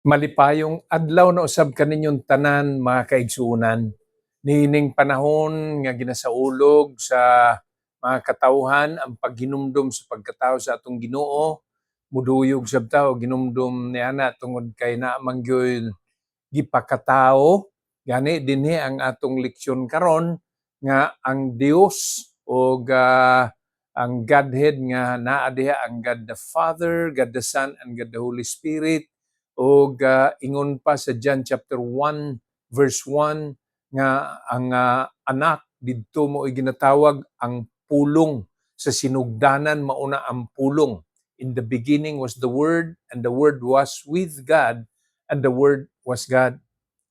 Malipayong adlaw na usab kaninyong tanan mga kaigsuonan. Niining panahon nga ginasaulog sa mga katawhan ang paghinumdum sa pagkatao sa atong Ginoo, muduyog sab ta og ginumdum niana tungod kay naa man gyud gipakatao. Gani dinhi ang atong leksyon karon nga ang Dios o ang Godhead nga naa diha ang God the Father, God the Son, and God the Holy Spirit. O ingon pa sa John chapter 1 verse 1 nga ang anak didto mo ginatawag ang pulong sa sinugdanan mauna ang pulong. In the beginning was the Word, and the Word was with God, and the Word was God.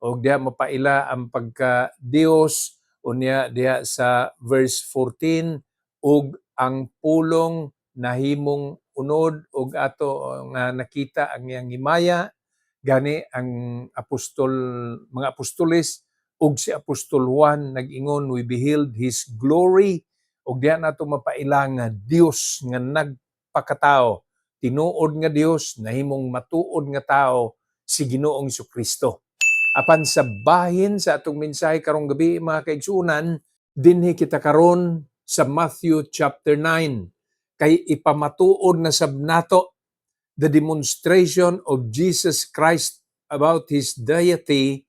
O diha mapaila ang pagka Dios unya diha sa verse 14 ug ang pulong nahimong unod ug ato nga nakita ang iyang himaya. Gani ang mga apostoles ug si Apostol Juan nag-ingon, we beheld his glory. Ug diha nato mapaila nga Dios nga nagpakatao, tinuod nga Dios nahimong matuod nga tao, si Ginoong Jesucristo. Apan sa bahin sa atong mensahe karong gabi mga kaigsuonan, dinhi kita karon sa Matthew chapter 9 kay ipamatuod na sab nato the demonstration of Jesus Christ about His deity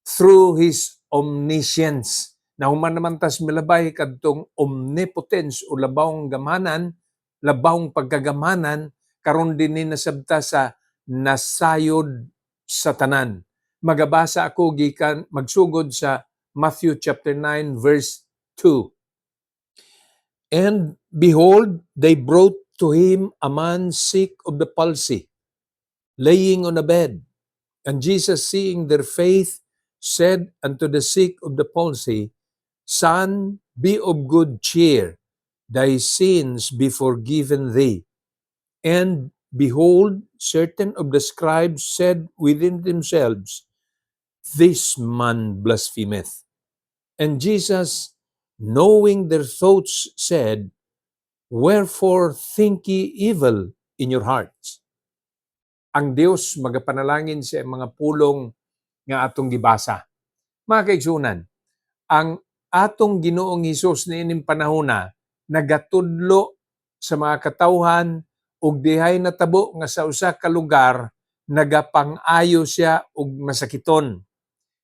through His omniscience. Nahuman naman tas milabay kadtong omnipotence o labawng gamanan, labawng pagkagamanan, karon dinhi nasabta sa nasayod sa tanan. Magabasa ako gikan magsugod sa Matthew chapter 9 verse 2. And behold, they brought to him a man sick of the palsy, laying on a bed. And Jesus, seeing their faith, said unto the sick of the palsy, Son, be of good cheer, thy sins be forgiven thee. And behold, certain of the scribes said within themselves, This man blasphemeth. And Jesus, knowing their thoughts, said, Wherefore think ye evil in your hearts? Ang Dios magapanalangin sa mga pulong nga atong gibasa. Mga kaigsunan, ang atong Ginoong Hesus niining panahona nagatudlo sa mga katawhan ug dihay natabo nga sa usa ka lugar nagapang-ayo siya og masakiton.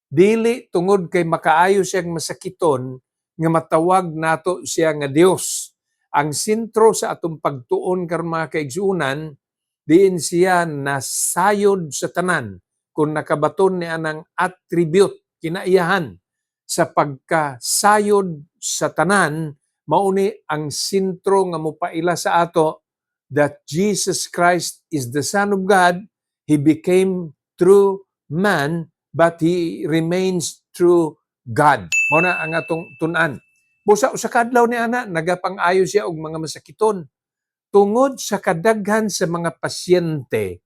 Dili tungod kay makaayo siyang masakiton nga matawag nato siya nga Dios. Ang sentro sa atong pagtuon karon mga kaigsuonan, diin siya nasayod sa tanan kung nakabaton niya ng attribute, kinaiyahan sa pagkasayod sa tanan, mauni ang sentro nga mopaila sa ato that Jesus Christ is the Son of God. He became true man, but He remains true God. Mao na ang atong tun-an. Busa usa ka adlaw ni ana nagapang-ayo siya og mga masakiton tungod sa kadaghan sa mga pasyente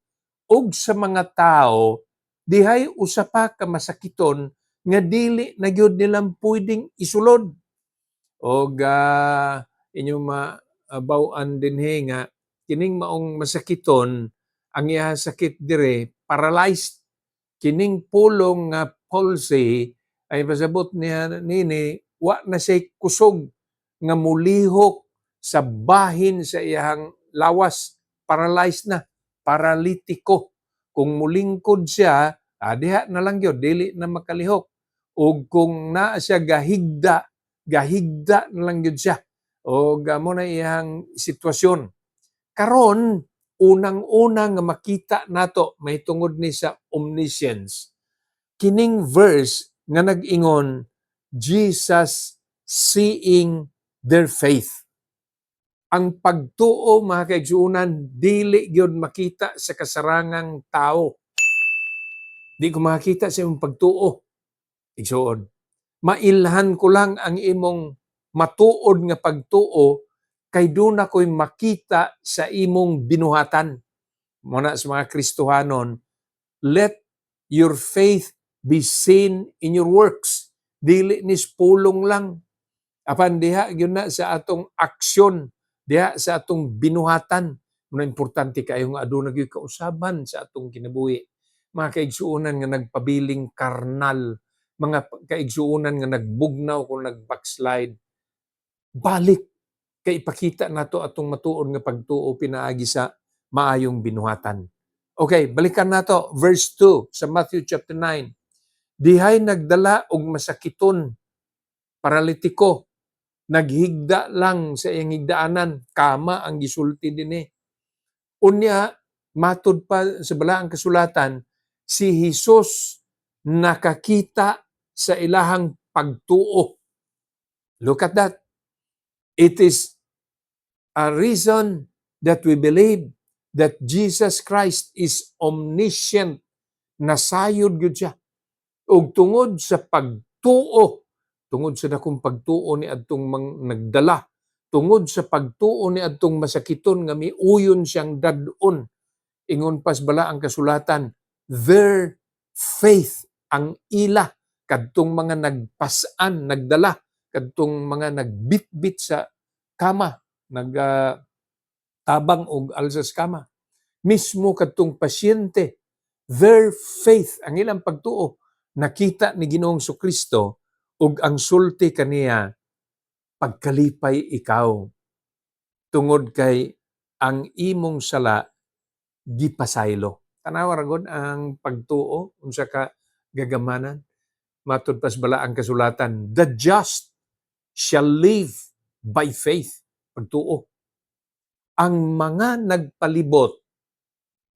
ug sa mga tao dihay usa pa ka masakiton nga dili na gyud nila pwedeng isulod. Og inyong mabaw-an dinhi nga kining maong masakiton ang iya sakit dire paralyzed. Kining pulong nga palsy ay pasabot niya nini wa na siya kusog nga mulihok sa bahin sa iyang lawas, paralyzed na, paralitiko. Kung mulingkod siya, diha na lang gyud dili na makalihok. O kung naa siya gahigda na lang gyud siya. O mo na iyang sitwasyon. Karon unang-una nga makita nato may tungod ni sa omniscience. Kining verse nga nag-ingon, Jesus seeing their faith. Ang pagtuo mga kaigsuonan dili gyud makita sa kasarangang tao. Di ko makita sa imong pagtuo. Igsuon. Mailhan ko lang ang imong matuod nga pagtuo kay doon ako'y makita sa imong binuhatan. Muna sa mga Kristohanon, let your faith be seen in your works. Dili nis pulong lang. Apan diha gyud na sa atong aksyon, diha sa atong binuhatan. Muna importante kayo nga aduna gyud kausaban sa atong kinabuhi. mga kaigsuonan nga nagpabiling karnal, mga kaigsuonan nga nagbugnaw kung nag-backslide. Balik kay ipakita nato atong matuod nga pagtuo pinaagi sa maayong binuhatan. Okay, balikan nato verse 2 sa Matthew chapter 9. Dihay nagdala og masakiton, paralitiko, naghigda lang sa iyang higdaanan, kama ang gisulti dinhi. Unya, matud pa sa balaang kasulatan, si Jesus nakakita sa ilahang pagtuo. Look at that. It is a reason that we believe that Jesus Christ is omniscient, nasayod gyud siya. Ug tungod sa pagtuo, tungod sa dakong pagtuo ni adtong nagdala, tungod sa pagtuo ni adtong masakiton nga miuyon siyang dadon, ingon pas bala ang kasulatan, their faith, ang ila, kadtong mga nagpasan, nagdala, kadtong mga nagbitbit sa kama, tabang og alsas kama. Mismo kadtong pasyente, their faith, ang ilang pagtuo, nakita ni Ginoong Kristo ug ang sulti kaniya, pagkalipay ikaw. Tungod kay ang imong sala gipasaylo. Tanawa ra gud ang pagtuo unsa ka gagamanan. Matud pas bala ang kasulatan, the just shall live by faith. Pagtuo. Ang mga nagpalibot,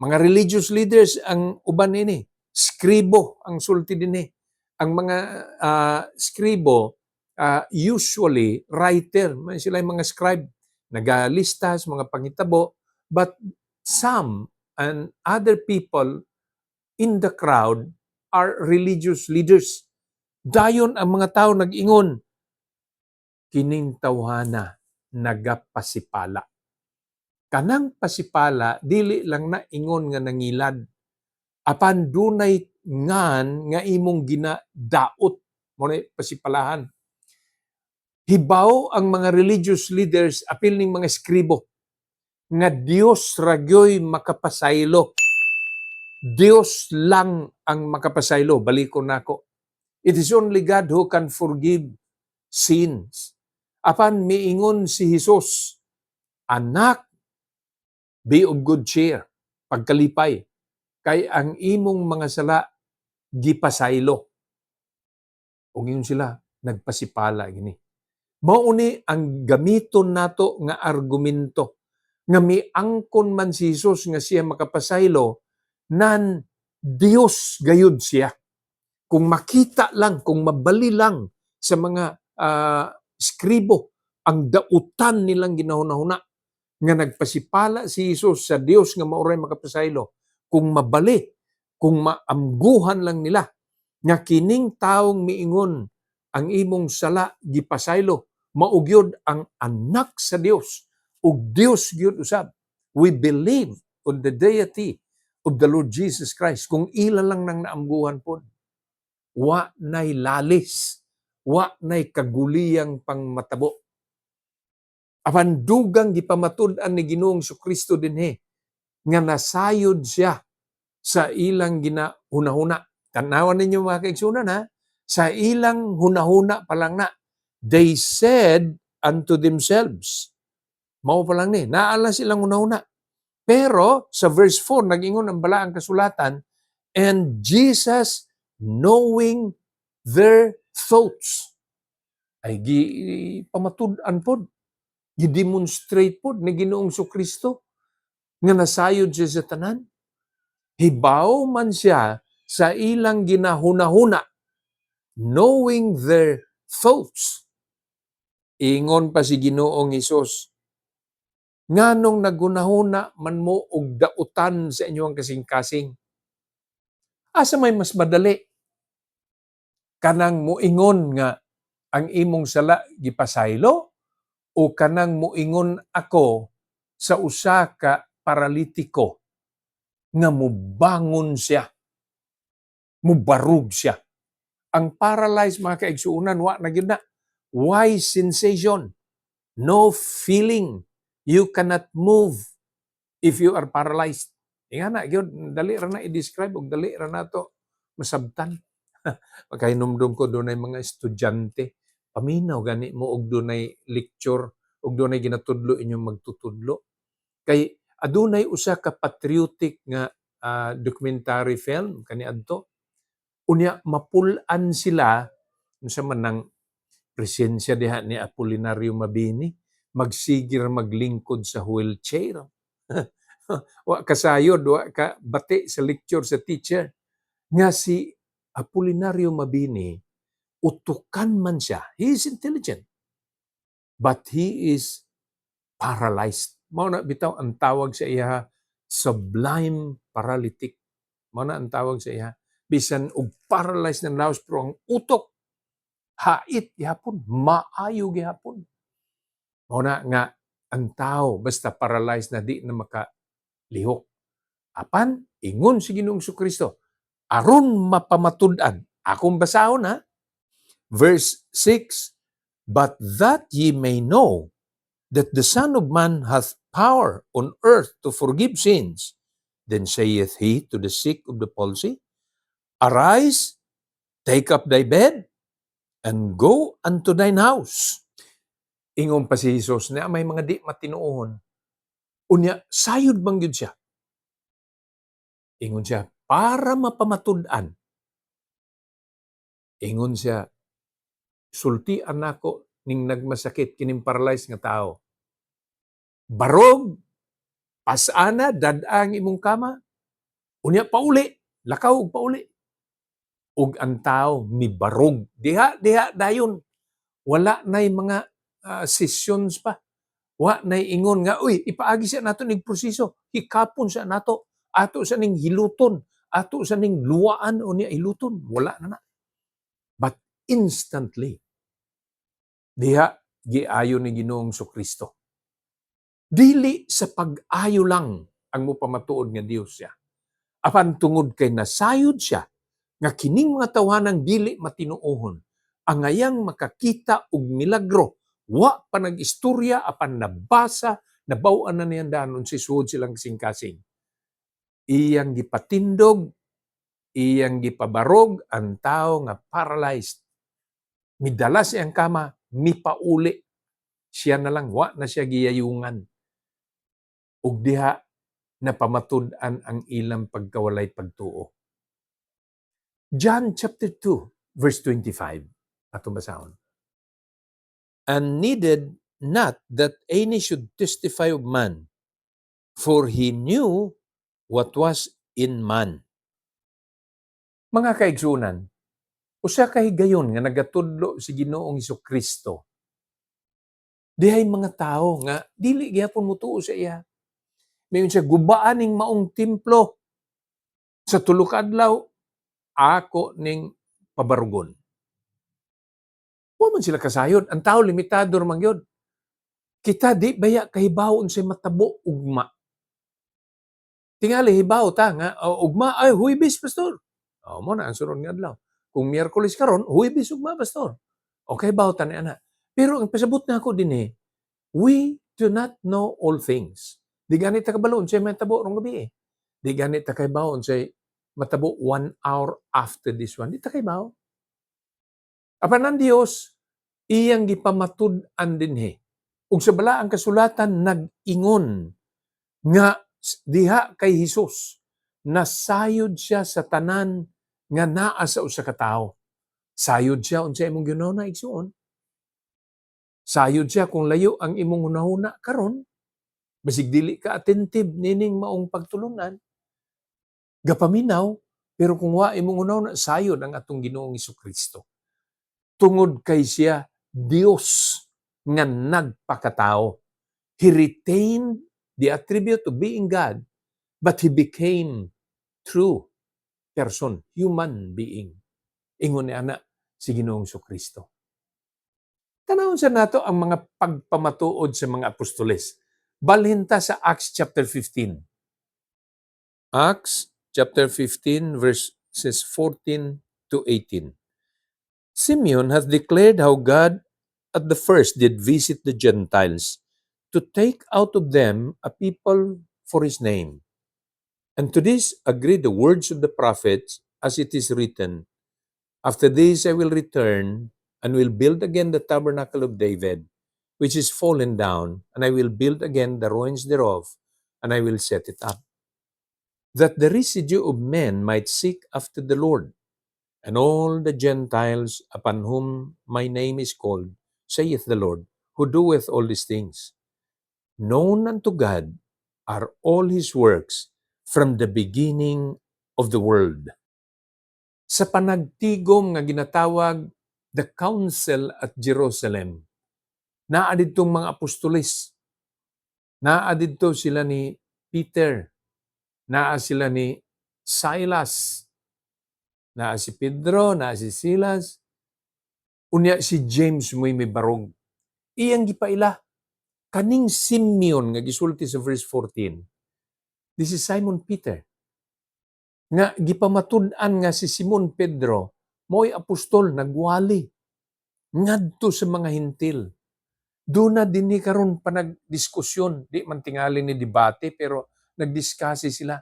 mga religious leaders ang uban nini, skribo ang sulti dinhi. Ang mga skribo usually writer, may sila yung mga scribe, nagalistas, mga pangitabo, but some and other people in the crowd are religious leaders. Dayon ang mga tao nag-ingon, kining tawhana nagapasipala. Kanang pasipala, dili lang na ingon nga nangilad. Apan dunay ngan nga imong ginadaot, mo na pasipalahan. Hibaw ang mga religious leaders, apil ning mga skribo, nga Dios ragyoy makapasaylo. Dios lang ang makapasaylo. Balikon nako. It is only God who can forgive sins. Apan miingon si Jesus, anak, be of good cheer, pagkalipay, kay ang imong mga sala gipasaylo. Ug ingon sila, nagpasipala gini. Mao ni ang gamiton nato nga argumento nga miangkon man si Jesus nga siya makapasaylo, nan Dios gayud siya. Kung makita lang, kung mabali lang sa mga skribo, ang dautan nilang ginahuna-huna nga nagpasipala si Jesus sa Dios nga maoray makapasaylo, kung mabali, kung maamguhan lang nila nga kining taong miingon ang imong sala gipasaylo, maugyod ang anak sa Dios ug Dios gyud usab. We believe on the deity of the Lord Jesus Christ. Kung ila lang nang naamguhan pod, wa nay lalis, wa nay kaguliyang pangmatabo. Apan dugang gipamatud-an ni Ginoong Kristo dinhi nga nasayod siya sa ilang ginahuna-huna. Tanawan ninyo mga kaigsunan ha, sa ilang hunahuna pa lang na, they said unto themselves, mao pa lang ni, naala silang hunahuna. Pero sa verse 4, nag-ingon ang balaang kasulatan, and Jesus, knowing their thoughts, ay pamatud-an pod, gi-demonstrate pod ni Ginoong Kristo nga nasayod siya sa tanan. Hibaw man siya sa ilang ginahuna-huna, knowing their thoughts. Ingon pa si Ginoong Hesus, nganong nagunahuna man mo og dautan sa inyong kasing-kasing. Asa may mas madali? Kanang moingon nga ang imong sala gipasaylo o kanang moingon ako sa usa ka paralitiko nga mubangon siya, mubarug siya. Ang paralyzed, mga kaigsuunan, wa na gyud na. Why sensation? No feeling. You cannot move if you are paralyzed. Nga na, gyud dali ra na i-describe ug dali ra na to masabtan. Pagkahinumdum ko dunay mga estudyante, paminaw gani mo og dunay lecture ug dunay ginatudlo inyong magtutudlo. Kay adunay usa ka patriotic nga documentary film kaniadto. Unya mapul-an sila unsa man nang presensya diha ni Apolinario Mabini, magsigir maglingkod sa wheelchair. Wa kasayod, wa ka bati sa lecture sa teacher. Nga si Apolinario Mabini, utukan man siya. He is intelligent. But he is paralyzed. Mao na bitaw ang tawag sa iya, sublime paralytic. Mao na ang tawag sa iya. Bisan og paralyzed na laos pero ang utok hait gihapon, maayo gihapon. Mao na nga ang tao basta paralyzed na di na makalihok. Apan ingon si Ginoong Kristo, aron mapamatud-an. Akong basahon ha. Verse 6, but that ye may know that the Son of Man hath power on earth to forgive sins, then saith he to the sick of the palsy, arise, take up thy bed, and go unto thine house. Ingon pa si Jesus na may mga di matinuohon. Unya, sayod bang yun siya? Ingon siya, para mapamatud-an. Ingon siya, sultian nako ning nagmasakit kining paralyzed nga tao. Barog, pasana, dadang imong kama. Unya, pauli, lakaw og pauli. Ug ang tao ni barog. Diha dayon. Wala na'y mga sessions pa. Wa na'y ingon nga, uy, ipaagi siya nato ning proseso. Hikapon siya nato. Ato sa ning hiluton. Ato sa ning luwaan o niya hiluton. Wala na. But instantly, diha giayo ni Ginoong Kristo. Dili sa pag-ayo lang ang mupamatuod nga Dios siya. Apan tungod kay nasayod siya, nga kining mga tawanang dili matinuohon, ang ngayang makakita og milagro, wa pa nag-istorya, apan nabasa, nabaw-an na niyan danon si suod silang kasing-kasing. Iyang gipatindog, iyang gipabarog ang tao nga paralyzed. Midala siyang kama, mipauli. Siya na lang, wa na siya giyayungan. Ug diha napamatud-an ang ilang pagkawalay pagtuo. John chapter 2, verse 25. Atong basahon. And needed not that any should testify of man, for he knew what was in man. Mga kaigsunan, usa ka higayon nga nagatudlo si Ginoong Kristo. Dihay mga tao nga dili gyapon mutuo sa iya. Mayon siya gubaan ning maong templo. Sa tulo ka adlaw ako ning pabarugon. Wa man sila kasayod. Ang tao limitado man gyud. Kita di baya kahibawon sa matabo ugma. Tingali hibaw ta nga ugma ay huwebes pastor. Mo na ang sunod nga adlaw. Kung Miyerkules karon, huwebes ugma pastor. Okay baw ta ni ana. Pero ang pasabot na ako dinhi, we do not know all things. Di ganit ta kabalo unsay matabo rong gabi eh. Di ganit ta kahibawon unsay matabo 1 hour after this one. Di ta kahibawon. Apan ang Dios iyang gipamatud-an dinhi. Ug sa balaang kasulatan nag-ingon nga diha kay Hesus nasayod siya sa tanan nga naa sa usa ka tawo. Sayod siya unsay imong ginuna igsuon. Sayod siya kung layo ang imong hunahuna karon. Basig dili ka attentive nining maong pagtulunan. Gapaminaw, pero kung wa imong hunahuna sayod ang atong Ginoong Kristo. Tungod kay siya Dios nga nagpakatao. He retained the attribute of being God, but he became true person, human being. Ingon ni ana si Ginoong Kristo. Tanawon sa nato ang mga pagpamatuod sa mga apostoles. Balhin ta sa Acts chapter 15. Acts chapter 15 verses 14 to 18. Simeon hath declared how God at the first did visit the Gentiles to take out of them a people for his name. And to this agree the words of the prophets, as it is written, After this I will return and will build again the tabernacle of David, which is fallen down, and I will build again the ruins thereof, and I will set it up, that the residue of men might seek after the Lord, and all the Gentiles upon whom my name is called, saith the Lord, who doeth all these things. Known unto God are all his works from the beginning of the world. Sa panagtigom nga ginatawag the Council at Jerusalem, naa didtong mga apostoles, naa didto sila ni Peter, naa sila ni Silas, naa si Pedro, naa si Silas, unya si James mo'y may barog. Iyang gipaila, kaning Simeon nga gisulti sa verse 14, this is Simon Peter, nga gipamatud-an nga si Simon Pedro, mo'y apostol, nagwali, ngadto sa mga hintil. Doon na din ni karon pa nagdiskusyon, di man tingali ni debate, pero nagdiskasi sila.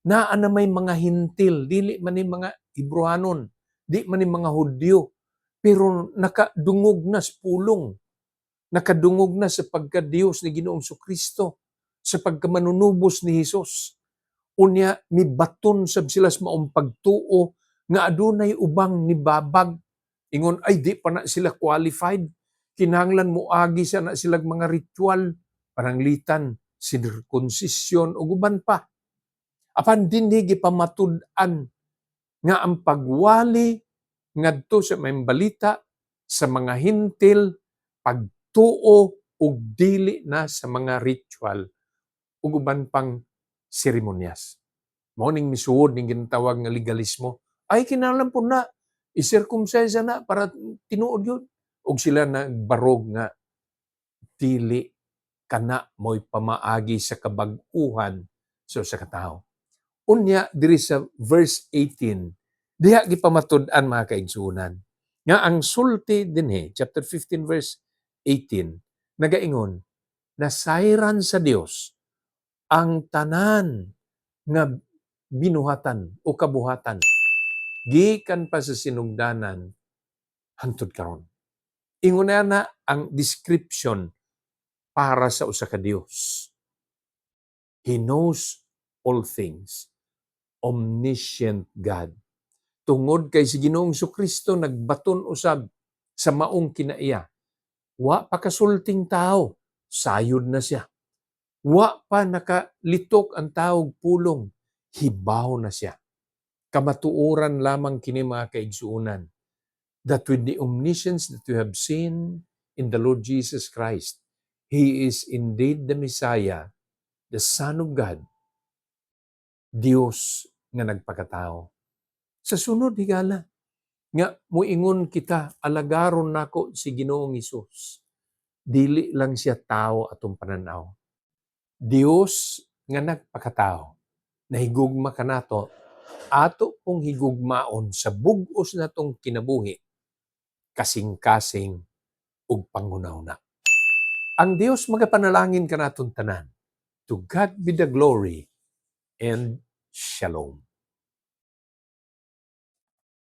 Naa na may mga hintil, dili man ni mga Hebrewanon, di man ni mga Hudyo, pero nakadungog na sa pulong, nakadungog na sa pagka-Diyos ni Ginoong Kristo, sa pagkamanunubos ni Hesus. Unya, ni baton sab sila sa maong pagtuo, nga adunay ubang ni babag, ingon, ay di pa na sila qualified, kinahanglan mo agi sa na silang mga ritual, paranglitan, circumcision, o guban pa. Apan dinhi gipamatud-an nga ang pagwali ngadto sa may balita sa mga hintil, pagtuo ug dili na sa mga ritual ug uban pang seremonyas. Mao ning misuod ning ginatawag nga legalismo. Ay kinahanglan po na i-circumcise na para tinuod yun. Ug sila nagbarog nga dili kana mo'y pamaagi sa kabag-uhan sa katao. Unya diri sa verse 18, diha gipamatud-an mga kaigsuonan nga ang sulti dinhi, chapter 15 verse 18, nagaingon, nasayran sa Dios ang tanan nga binuhatan o kabuhatan gikan pa sa sinugdanan hangtod karon. Ingon na ang description para sa usa ka Dios. He knows all things. Omniscient God. Tungod kay si Ginoong Kristo nagbaton usab sa maong kinaiya. Wa pa kasulting tao, sayod na siya. Wa pa nakalitok ang taog pulong, hibaw na siya. Kamatuoran lamang kini mga kaigsuonan that with the omniscience that we have seen in the Lord Jesus Christ, He is indeed the Messiah, the Son of God, Dios nga nagpakatao. Sa sunod, higala, nga muingon kita, alagaron nako si Ginoong Hesus. Dili lang siya tao atong pananaw. Dios nga nagpakatao, na higugma kanato, ato pong higugmaon sa bug-os natong kinabuhi, kasing-kasing ug pangunaw-na. Ang Dios magapanalangin kanaton tanan. To God be the glory and shalom.